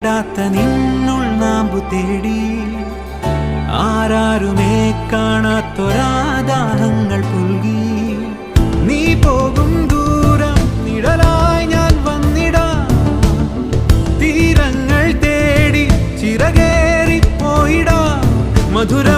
കിട്ടാത്ത നിന്നുൾ നാമ്പു തേടി ആരാരുമേ കാണാത്തൊരാദാഹങ്ങൾ പുൽകി നീ പോകും ദൂരം നിഴലായി ഞാൻ വന്നിടാം തീരങ്ങൾ തേടി ചിറകേറിപ്പോയിടാം മധുര